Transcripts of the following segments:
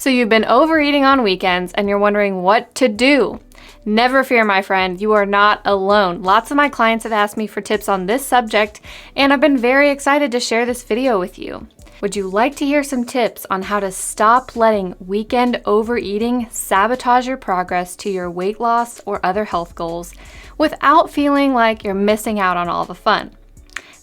So you've been overeating on weekends and you're wondering what to do. Never fear, my friend, you are not alone. Lots of my clients have asked me for tips on this subject, and I've been very excited to share this video with you. Would you like to hear some tips on how to stop letting weekend overeating sabotage your progress to your weight loss or other health goals without feeling like you're missing out on all the fun?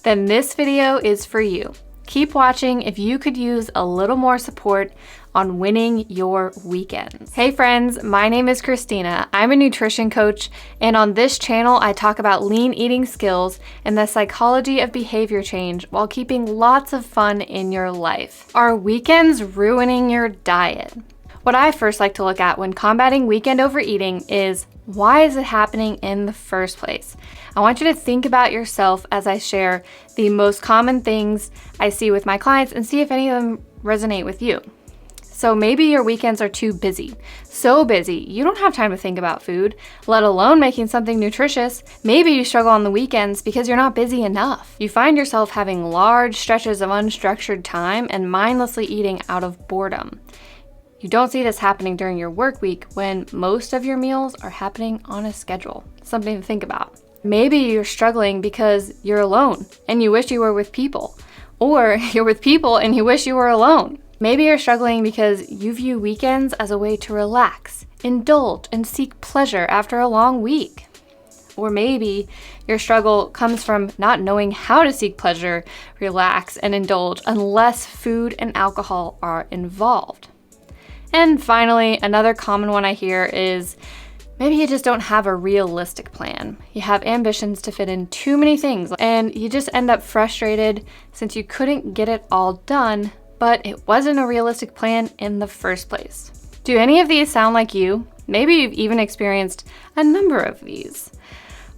Then this video is for you. Keep watching if you could use a little more support on winning your weekends. Hey friends, my name is Christina. I'm a nutrition coach, and on this channel I talk about lean eating skills and the psychology of behavior change while keeping lots of fun in your life. Are weekends ruining your diet? What I first like to look at when combating weekend overeating is, why is it happening in the first place? I want you to think about yourself as I share the most common things I see with my clients and see if any of them resonate with you. So maybe your weekends are too busy. So busy, you don't have time to think about food, let alone making something nutritious. Maybe you struggle on the weekends because you're not busy enough. You find yourself having large stretches of unstructured time and mindlessly eating out of boredom. You don't see this happening during your work week when most of your meals are happening on a schedule. Something to think about. Maybe you're struggling because you're alone and you wish you were with people. Or you're with people and you wish you were alone. Maybe you're struggling because you view weekends as a way to relax, indulge, and seek pleasure after a long week. Or maybe your struggle comes from not knowing how to seek pleasure, relax, and indulge unless food and alcohol are involved. And finally, another common one I hear is maybe you just don't have a realistic plan. You have ambitions to fit in too many things, and you just end up frustrated since you couldn't get it all done, but it wasn't a realistic plan in the first place. Do any of these sound like you? Maybe you've even experienced a number of these.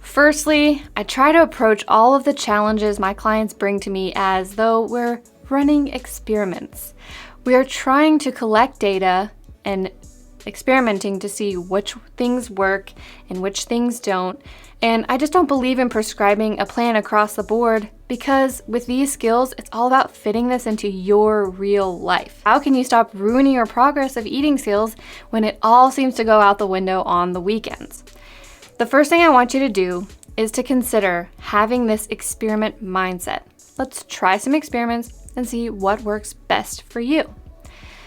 Firstly, I try to approach all of the challenges my clients bring to me as though we're running experiments. We are trying to collect data and experimenting to see which things work and which things don't. And I just don't believe in prescribing a plan across the board, because with these skills, it's all about fitting this into your real life. How can you stop ruining your progress of eating skills when it all seems to go out the window on the weekends? The first thing I want you to do is to consider having this experiment mindset. Let's try some experiments and see what works best for you.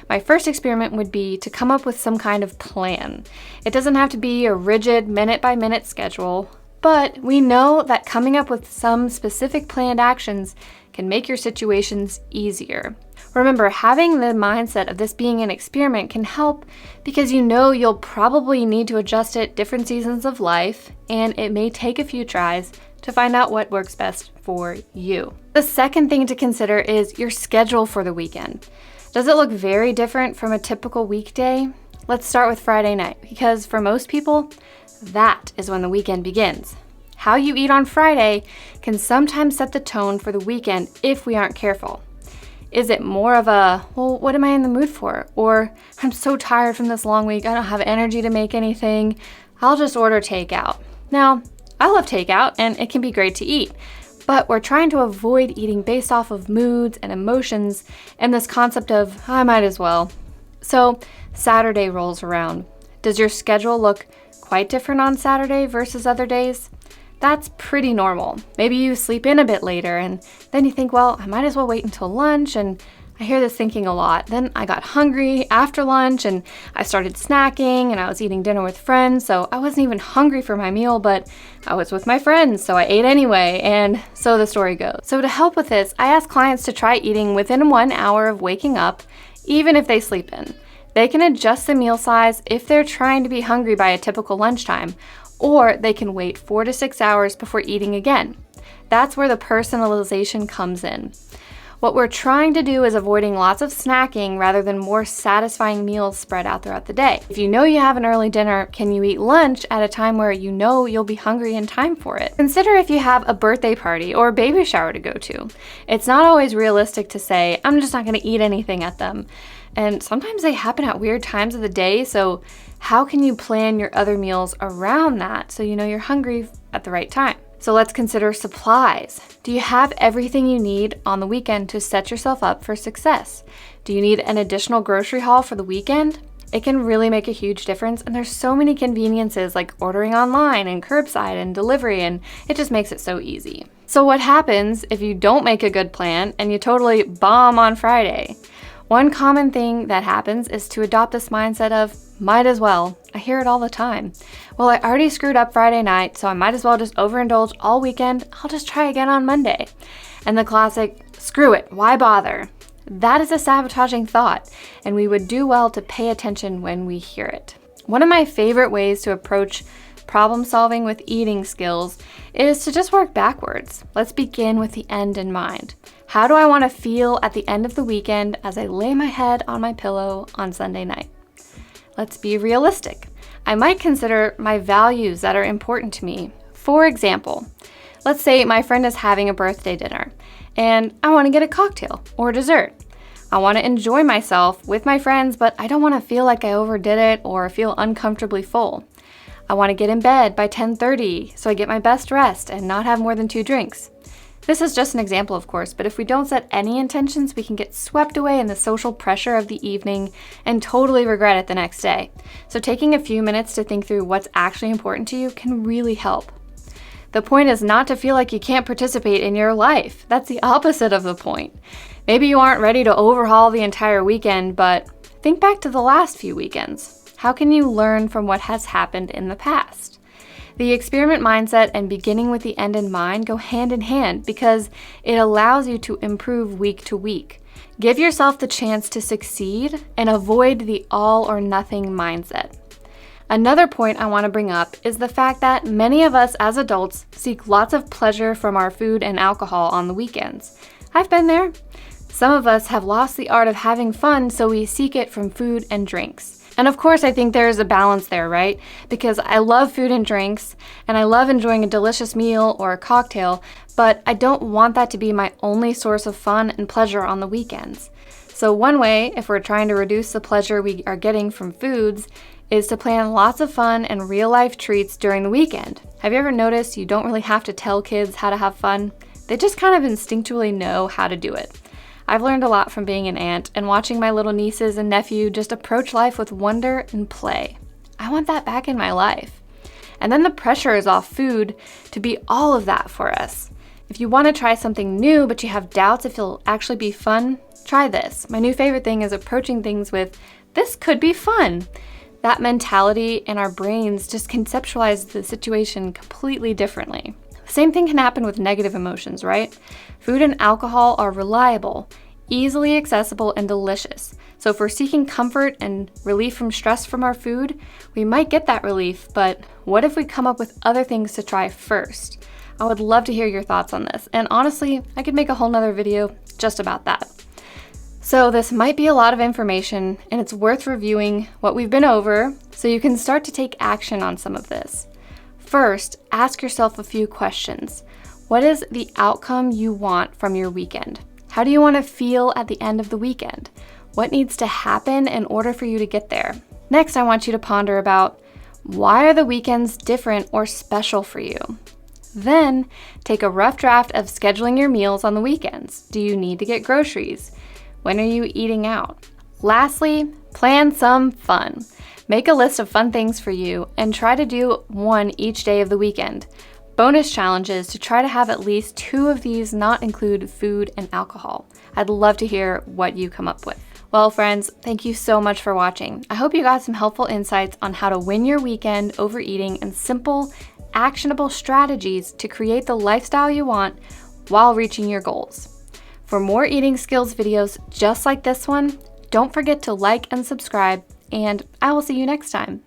My first experiment would be to come up with some kind of plan. It doesn't have to be a rigid minute-by-minute schedule, but we know that coming up with some specific planned actions can make your situations easier. Remember, having the mindset of this being an experiment can help because you know you'll probably need to adjust at different seasons of life, and it may take a few tries to find out what works best for you. The second thing to consider is your schedule for the weekend. Does it look very different from a typical weekday? Let's start with Friday night, because for most people, that is when the weekend begins. How you eat on Friday can sometimes set the tone for the weekend if we aren't careful. Is it more of a, well, what am I in the mood for? Or, I'm so tired from this long week, I don't have energy to make anything, I'll just order takeout. Now, I love takeout and it can be great to eat, but we're trying to avoid eating based off of moods and emotions and this concept of, I might as well. So Saturday rolls around. Does your schedule look quite different on Saturday versus other days? That's pretty normal. Maybe you sleep in a bit later and then you think, well, I might as well wait until lunch, and I hear this thinking a lot. Then I got hungry after lunch and I started snacking and I was eating dinner with friends, so I wasn't even hungry for my meal, but I was with my friends, so I ate anyway, and so the story goes. So to help with this, I ask clients to try eating within 1 hour of waking up, even if they sleep in. They can adjust the meal size if they're trying to be hungry by a typical lunchtime, or they can wait 4 to 6 hours before eating again. That's where the personalization comes in. What we're trying to do is avoiding lots of snacking rather than more satisfying meals spread out throughout the day. If you know you have an early dinner, can you eat lunch at a time where you know you'll be hungry in time for it? Consider if you have a birthday party or a baby shower to go to. It's not always realistic to say, I'm just not going to eat anything at them. And sometimes they happen at weird times of the day, so how can you plan your other meals around that so you know you're hungry at the right time? So let's consider supplies. Do you have everything you need on the weekend to set yourself up for success? Do you need an additional grocery haul for the weekend? It can really make a huge difference, and there's so many conveniences like ordering online and curbside and delivery, and it just makes it so easy. So what happens if you don't make a good plan and you totally bomb on Friday? One common thing that happens is to adopt this mindset of, might as well. I hear it all the time. Well, I already screwed up Friday night, so I might as well just overindulge all weekend. I'll just try again on Monday. And the classic, screw it, why bother? That is a sabotaging thought, and we would do well to pay attention when we hear it. One of my favorite ways to approach problem solving with eating skills is to just work backwards. Let's begin with the end in mind. How do I want to feel at the end of the weekend as I lay my head on my pillow on Sunday night? Let's be realistic. I might consider my values that are important to me. For example, let's say my friend is having a birthday dinner and I want to get a cocktail or dessert. I want to enjoy myself with my friends, but I don't want to feel like I overdid it or feel uncomfortably full. I want to get in bed by 10:30 so I get my best rest and not have more than 2 drinks. This is just an example, of course, but if we don't set any intentions, we can get swept away in the social pressure of the evening and totally regret it the next day. So taking a few minutes to think through what's actually important to you can really help. The point is not to feel like you can't participate in your life. That's the opposite of the point. Maybe you aren't ready to overhaul the entire weekend, but think back to the last few weekends. How can you learn from what has happened in the past? The experiment mindset and beginning with the end in mind go hand in hand because it allows you to improve week to week. Give yourself the chance to succeed and avoid the all or nothing mindset. Another point I want to bring up is the fact that many of us as adults seek lots of pleasure from our food and alcohol on the weekends. I've been there. Some of us have lost the art of having fun, so we seek it from food and drinks. And of course, I think there is a balance there, right? Because I love food and drinks, and I love enjoying a delicious meal or a cocktail, but I don't want that to be my only source of fun and pleasure on the weekends. So one way, if we're trying to reduce the pleasure we are getting from foods, is to plan lots of fun and real-life treats during the weekend. Have you ever noticed you don't really have to tell kids how to have fun? They just kind of instinctually know how to do it. I've learned a lot from being an aunt and watching my little nieces and nephew just approach life with wonder and play. I want that back in my life. And then the pressure is off food to be all of that for us. If you want to try something new but you have doubts if it'll actually be fun, try this. My new favorite thing is approaching things with, this could be fun. That mentality in our brains just conceptualize the situation completely differently. Same thing can happen with negative emotions, right? Food and alcohol are reliable, easily accessible, and delicious. So if we're seeking comfort and relief from stress from our food, we might get that relief, but what if we come up with other things to try first? I would love to hear your thoughts on this, and honestly, I could make a whole nother video just about that. So this might be a lot of information, and it's worth reviewing what we've been over so you can start to take action on some of this. First, ask yourself a few questions. What is the outcome you want from your weekend? How do you want to feel at the end of the weekend? What needs to happen in order for you to get there? Next, I want you to ponder about why are the weekends different or special for you? Then, take a rough draft of scheduling your meals on the weekends. Do you need to get groceries? When are you eating out? Lastly, plan some fun. Make a list of fun things for you and try to do one each day of the weekend. Bonus challenges to try to have at least 2 of these not include food and alcohol. I'd love to hear what you come up with. Well, friends, thank you so much for watching. I hope you got some helpful insights on how to win your weekend overeating and simple, actionable strategies to create the lifestyle you want while reaching your goals. For more eating skills videos just like this one, don't forget to like and subscribe, and I will see you next time.